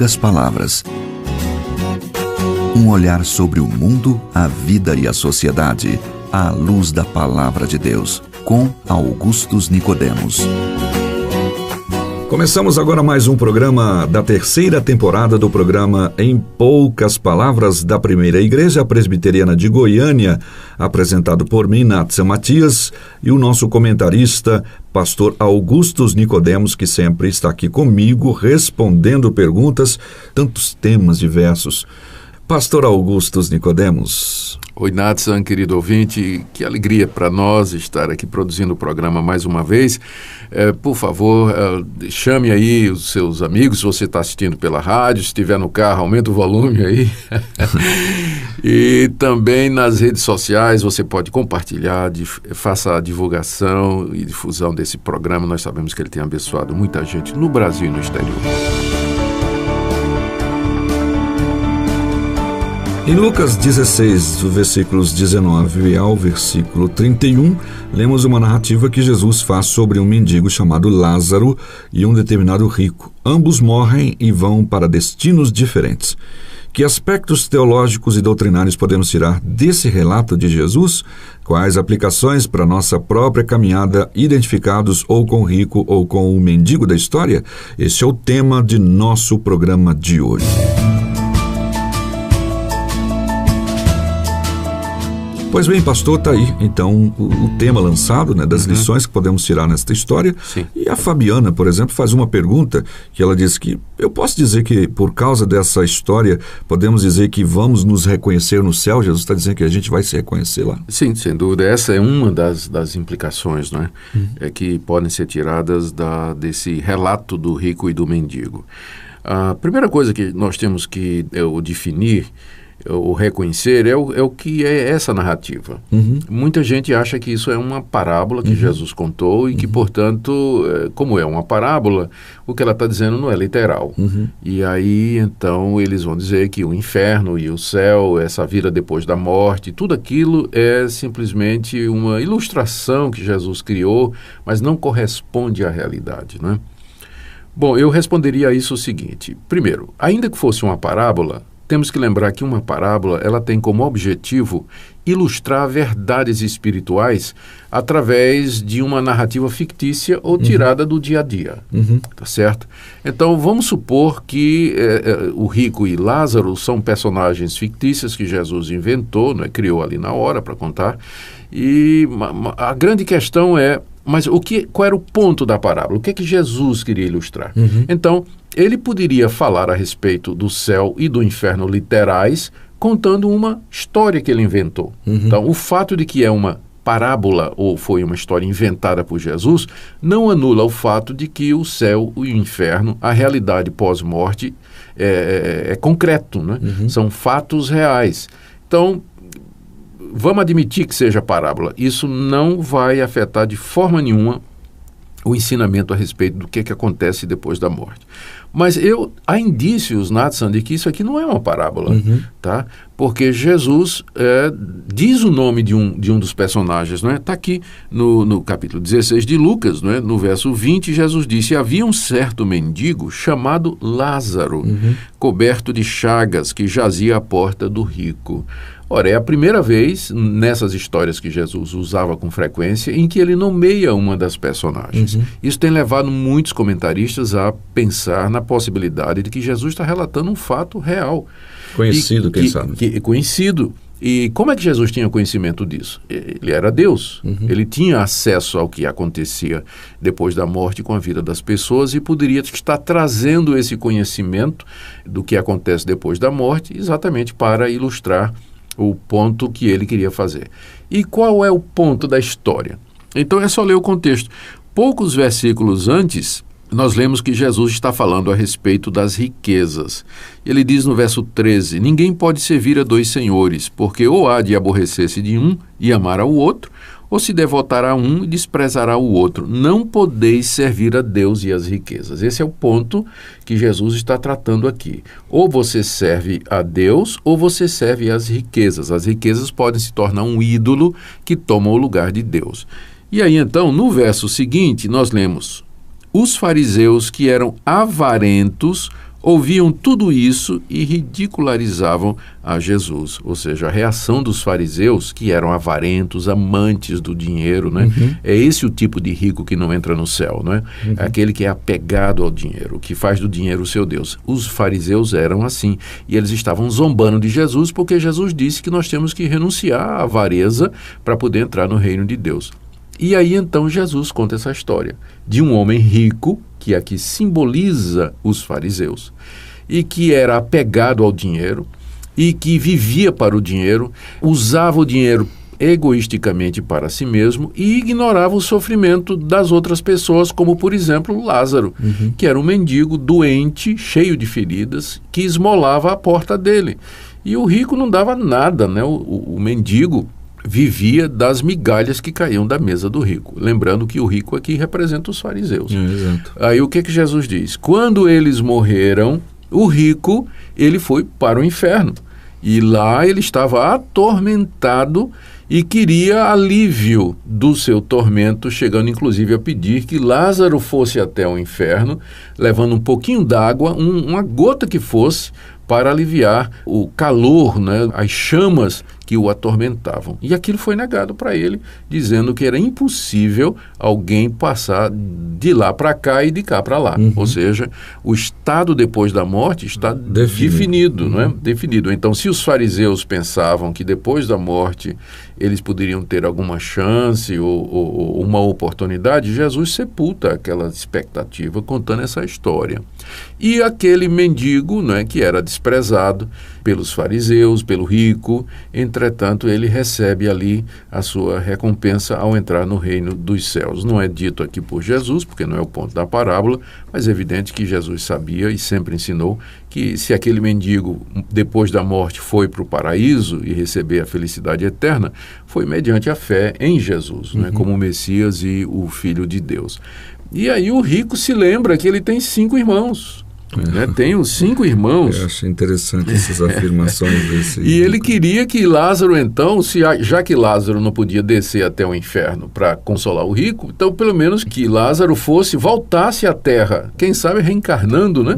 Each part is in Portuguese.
poucas palavras. Um olhar sobre o mundo, a vida e a sociedade, à luz da Palavra de Deus, com Augustus Nicodemos. Começamos agora mais um programa da terceira temporada do programa Em Poucas Palavras da Primeira Igreja Presbiteriana de Goiânia, apresentado por mim, Natsan Matias, e o nosso comentarista, pastor Augustus Nicodemos, que sempre está aqui comigo, respondendo perguntas, tantos temas diversos. Pastor Augustus Nicodemos. Oi, Natsan, querido ouvinte, que alegria para nós estar aqui produzindo o programa mais uma vez. Por favor, chame aí os seus amigos, se você está assistindo pela rádio, se estiver no carro, aumenta o volume aí. E também nas redes sociais você pode compartilhar, faça a divulgação e difusão desse programa. Nós sabemos que ele tem abençoado muita gente no Brasil e no exterior. Em Lucas 16, versículos 19 ao versículo 31, lemos uma narrativa que Jesus faz sobre um mendigo chamado Lázaro e um determinado rico. Ambos morrem e vão para destinos diferentes. Que aspectos teológicos e doutrinários podemos tirar desse relato de Jesus? Quais aplicações para nossa própria caminhada, identificados ou com o rico ou com o mendigo da história? Esse é o tema de nosso programa de hoje. Pois bem, pastor, está aí, então, o tema lançado, né, das lições que podemos tirar nesta história. Sim. E a Fabiana, por exemplo, faz uma pergunta que ela diz que, eu posso dizer que por causa dessa história, podemos dizer que vamos nos reconhecer no céu? Jesus está dizendo que a gente vai se reconhecer lá. Sim, sem dúvida. Essa é uma das implicações, né, que podem ser tiradas desse relato do rico e do mendigo. A primeira coisa que nós temos que definir, o reconhecer, é o que é essa narrativa. Muita gente acha que isso é uma parábola que Jesus contou e que, portanto, como é uma parábola, o que ela está dizendo não é literal. E aí, então, eles vão dizer que o inferno e o céu, essa vida depois da morte, tudo aquilo é simplesmente uma ilustração que Jesus criou, mas não corresponde à realidade, né? Bom, eu responderia a isso o seguinte. Primeiro, ainda que fosse uma parábola, temos que lembrar que uma parábola ela tem como objetivo ilustrar verdades espirituais através de uma narrativa fictícia ou tirada do dia a dia. Tá certo? Então, vamos supor que o rico e Lázaro são personagens fictícios que Jesus inventou, né, criou ali na hora para contar. E a grande questão é, mas qual era o ponto da parábola? O que é que Jesus queria ilustrar? Então, ele poderia falar a respeito do céu e do inferno literais, contando uma história que ele inventou. Então, o fato de que é uma parábola ou foi uma história inventada por Jesus, não anula o fato de que o céu e o inferno, a realidade pós-morte, é concreto, né? São fatos reais. Então, vamos admitir que seja parábola. Isso não vai afetar de forma nenhuma o ensinamento a respeito do que acontece depois da morte. Mas há indícios, Natsan, de que isso aqui não é uma parábola, tá? Porque Jesus diz o nome de um dos personagens, não é? Está aqui no capítulo 16 de Lucas, não é? No verso 20, Jesus disse: havia um certo mendigo chamado Lázaro, coberto de chagas, que jazia à porta do rico. Ora, é a primeira vez nessas histórias que Jesus usava com frequência em que ele nomeia uma das personagens. Isso tem levado muitos comentaristas a pensar na possibilidade de que Jesus está relatando um fato real. Conhecido, quem sabe. Conhecido. E como é que Jesus tinha conhecimento disso? Ele era Deus. Ele tinha acesso ao que acontecia depois da morte com a vida das pessoas e poderia estar trazendo esse conhecimento do que acontece depois da morte exatamente para ilustrar o ponto que ele queria fazer. E qual é o ponto da história? Então é só ler o contexto. Poucos versículos antes, nós lemos que Jesus está falando a respeito das riquezas. Ele diz no verso 13, ninguém pode servir a dois senhores, porque ou há de aborrecer-se de um e amar ao outro, ou se devotará a um e desprezará o outro. Não podeis servir a Deus e as riquezas. Esse é o ponto que Jesus está tratando aqui. Ou você serve a Deus, ou você serve às riquezas. As riquezas podem se tornar um ídolo que toma o lugar de Deus. E aí, então, no verso seguinte, nós lemos: os fariseus que eram avarentos ouviam tudo isso e ridicularizavam a Jesus. Ou seja, a reação dos fariseus, que eram avarentos, amantes do dinheiro, né? É esse o tipo de rico que não entra no céu, né? É aquele que é apegado ao dinheiro, que faz do dinheiro o seu Deus. Os fariseus eram assim, e eles estavam zombando de Jesus, porque Jesus disse que nós temos que renunciar à avareza para poder entrar no reino de Deus. E aí então Jesus conta essa história de um homem rico, que aqui simboliza os fariseus, e que era apegado ao dinheiro, e que vivia para o dinheiro, usava o dinheiro egoisticamente para si mesmo e ignorava o sofrimento das outras pessoas, como por exemplo Lázaro, que era um mendigo doente, cheio de feridas, que esmolava a porta dele. E o rico não dava nada, né? O mendigo vivia das migalhas que caíam da mesa do rico. Lembrando que o rico aqui representa os fariseus. Exato. Aí o que Jesus diz? Quando eles morreram, o rico, ele foi para o inferno. E lá ele estava atormentado e queria alívio do seu tormento, chegando inclusive a pedir que Lázaro fosse até o inferno, levando um pouquinho d'água, uma gota que fosse, para aliviar o calor, né, as chamas que o atormentavam. E aquilo foi negado para ele, dizendo que era impossível alguém passar de lá para cá e de cá para lá. Ou seja, o estado depois da morte está definido, não é? Definido. Então, se os fariseus pensavam que depois da morte eles poderiam ter alguma chance ou uma oportunidade, Jesus sepulta aquela expectativa contando essa história. E aquele mendigo, né, que era desprezado pelos fariseus, pelo rico, entretanto, ele recebe ali a sua recompensa ao entrar no reino dos céus. Não é dito aqui por Jesus, porque não é o ponto da parábola, mas é evidente que Jesus sabia e sempre ensinou que se aquele mendigo, depois da morte, foi para o paraíso e receber a felicidade eterna, foi mediante a fé em Jesus, né, como o Messias e o Filho de Deus. E aí o rico se lembra que ele tem 5 irmãos. Né? Tem os 5 irmãos. Eu acho interessante essas afirmações desse. E ele queria que Lázaro, então, já que Lázaro não podia descer até o inferno para consolar o rico, então pelo menos que Lázaro voltasse à terra, quem sabe reencarnando, né?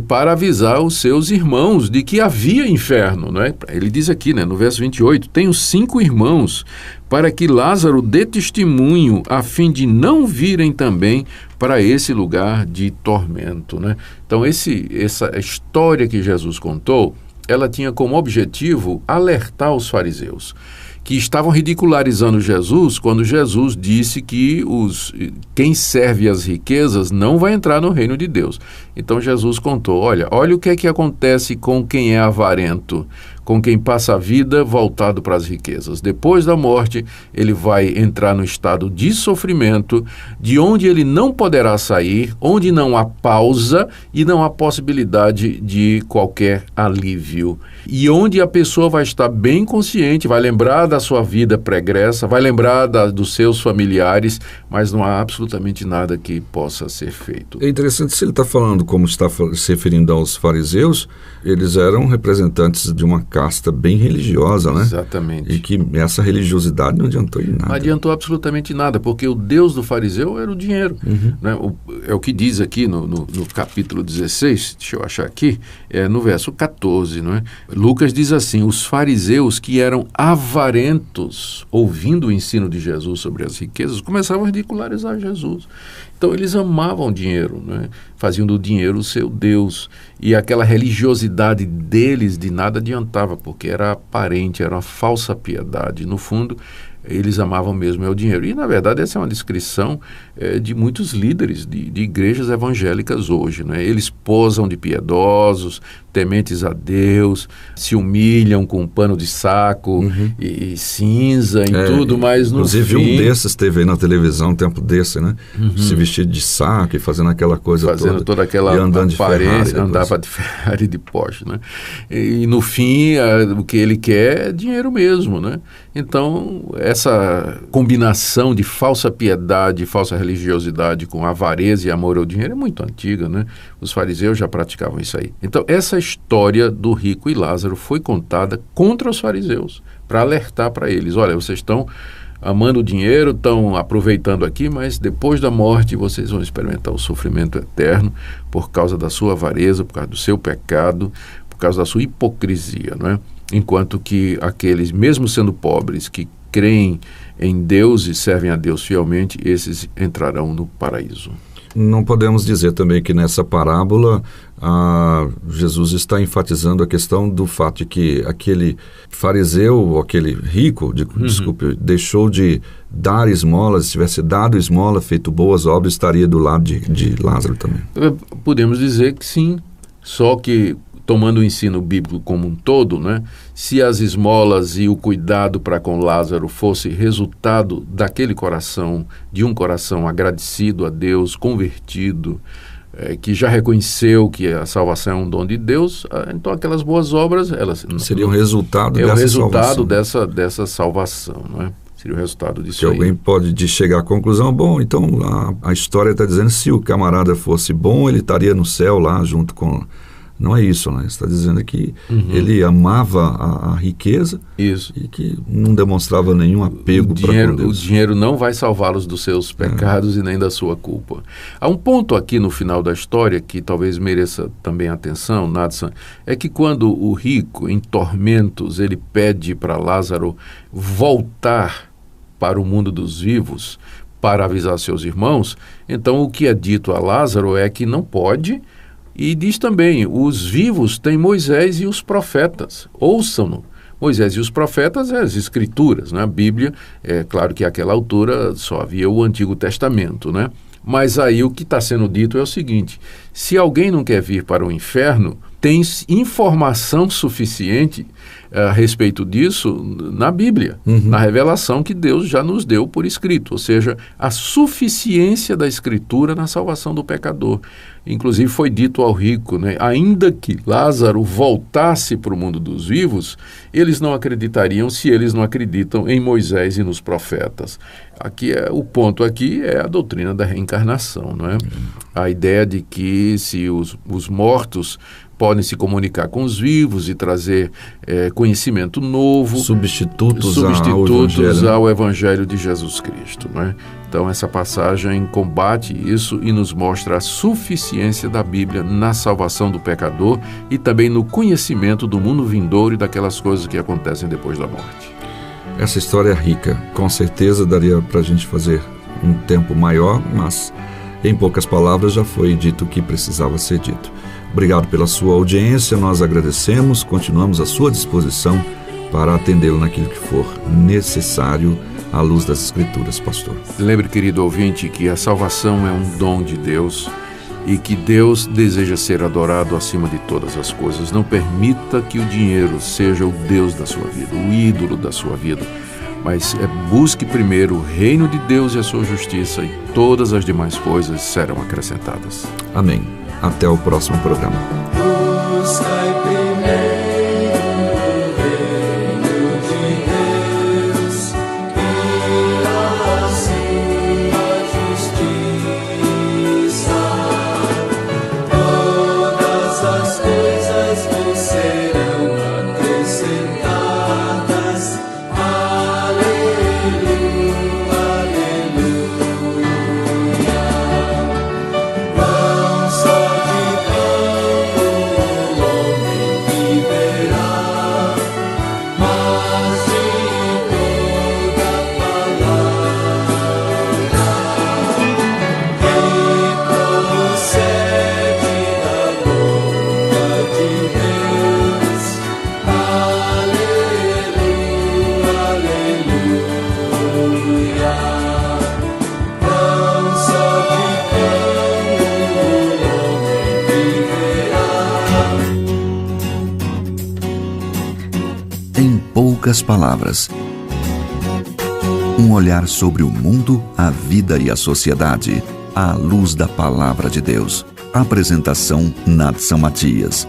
Para avisar os seus irmãos de que havia inferno. Né? Ele diz aqui, né, no verso 28, tenho 5 irmãos, para que Lázaro dê testemunho, a fim de não virem também para esse lugar de tormento. Né? Então, essa história que Jesus contou, ela tinha como objetivo alertar os fariseus, que estavam ridicularizando Jesus quando Jesus disse que quem serve às riquezas não vai entrar no reino de Deus. Então Jesus contou, olha o que é que acontece com quem é avarento, com quem passa a vida voltado para as riquezas. Depois da morte, ele vai entrar no estado de sofrimento, de onde ele não poderá sair, onde não há pausa e não há possibilidade de qualquer alívio. E onde a pessoa vai estar bem consciente, vai lembrar da sua vida pregressa, vai lembrar dos seus familiares, mas não há absolutamente nada que possa ser feito. É interessante, se ele está falando como está se referindo aos fariseus, eles eram representantes de uma casta bem religiosa, né? Exatamente. E que essa religiosidade não adiantou em nada. Não adiantou absolutamente nada, porque o Deus do fariseu era o dinheiro. Né? É o que diz aqui no capítulo 16, deixa eu achar aqui, no verso 14, não é? Lucas diz assim, os fariseus que eram avarentos, ouvindo o ensino de Jesus sobre as riquezas, começavam a ridicularizar Jesus. Então eles amavam o dinheiro, né? Faziam do dinheiro o seu Deus, e aquela religiosidade deles de nada adiantava, porque era aparente, era uma falsa piedade. No fundo, eles amavam mesmo o dinheiro. E, na verdade, essa é uma descrição de muitos líderes de igrejas evangélicas hoje. Né? Eles posam de piedosos, tementes a Deus, se humilham com um pano de saco e cinza e tudo, mas no fim... Inclusive um desses teve aí na televisão um tempo desse, né? Se vestido de saco e fazendo aquela coisa fazendo toda aquela aparência, andava de Ferrari e de Porsche, né? E no fim, o que ele quer é dinheiro mesmo, né? Então, essa combinação de falsa piedade, falsa religiosidade com avareza e amor ao dinheiro é muito antiga, né? Os fariseus já praticavam isso aí. Então, essa história do rico e Lázaro foi contada contra os fariseus, para alertar para eles, olha, vocês estão amando o dinheiro, estão aproveitando aqui, mas depois da morte vocês vão experimentar o sofrimento eterno por causa da sua avareza, por causa do seu pecado, por causa da sua hipocrisia, não é? Enquanto que aqueles, mesmo sendo pobres, que creem em Deus e servem a Deus fielmente, esses entrarão no paraíso. Não podemos dizer também que nessa parábola Jesus está enfatizando a questão do fato de que aquele fariseu, aquele rico, desculpe, deixou de dar esmolas. Se tivesse dado esmola, feito boas obras, estaria do lado de Lázaro também. Podemos dizer que sim, só que tomando o ensino bíblico como um todo, né, se as esmolas e o cuidado para com Lázaro fosse resultado daquele coração, de um coração agradecido a Deus, convertido, que já reconheceu que a salvação é um dom de Deus, então aquelas boas obras, elas seria o resultado dessa salvação. É o resultado dessa salvação, não é? Seria o resultado disso. Que alguém pode chegar à conclusão, bom, então a história está dizendo que se o camarada fosse bom, ele estaria no céu lá junto com... Não é isso, né? Está dizendo que ele amava a riqueza. Isso. E que não demonstrava nenhum apego para com Deus. O dinheiro não vai salvá-los dos seus pecados e nem da sua culpa. Há um ponto aqui no final da história que talvez mereça também atenção, Nadson, é que quando o rico, em tormentos, ele pede para Lázaro voltar para o mundo dos vivos para avisar seus irmãos, então o que é dito a Lázaro é que não pode. E diz também, os vivos têm Moisés e os profetas, ouçam-no. Moisés e os profetas, as escrituras, né? A Bíblia, é claro que àquela altura só havia o Antigo Testamento, né? Mas aí o que está sendo dito é o seguinte, se alguém não quer vir para o inferno, tem informação suficiente a respeito disso na Bíblia, na revelação que Deus já nos deu por escrito, ou seja, a suficiência da Escritura na salvação do pecador. Inclusive foi dito ao rico, né, ainda que Lázaro voltasse para o mundo dos vivos, eles não acreditariam se eles não acreditam em Moisés e nos profetas. O ponto aqui é a doutrina da reencarnação, não é? A ideia de que se os mortos podem se comunicar com os vivos e trazer conhecimento novo, substitutos ao Evangelho de Jesus Cristo, não é? Então essa passagem combate isso e nos mostra a suficiência da Bíblia na salvação do pecador e também no conhecimento do mundo vindouro e daquelas coisas que acontecem depois da morte. Essa história é rica, com certeza daria para a gente fazer um tempo maior, mas em poucas palavras já foi dito o que precisava ser dito. Obrigado pela sua audiência, nós agradecemos, continuamos à sua disposição para atendê-lo naquilo que for necessário à luz das Escrituras, pastor. Lembre, querido ouvinte, que a salvação é um dom de Deus e que Deus deseja ser adorado acima de todas as coisas. Não permita que o dinheiro seja o Deus da sua vida, o ídolo da sua vida, mas busque primeiro o reino de Deus e a sua justiça e todas as demais coisas serão acrescentadas. Amém. Até o próximo programa. Poucas palavras. Um olhar sobre o mundo, a vida e a sociedade, à luz da Palavra de Deus. Apresentação Nadson Matias.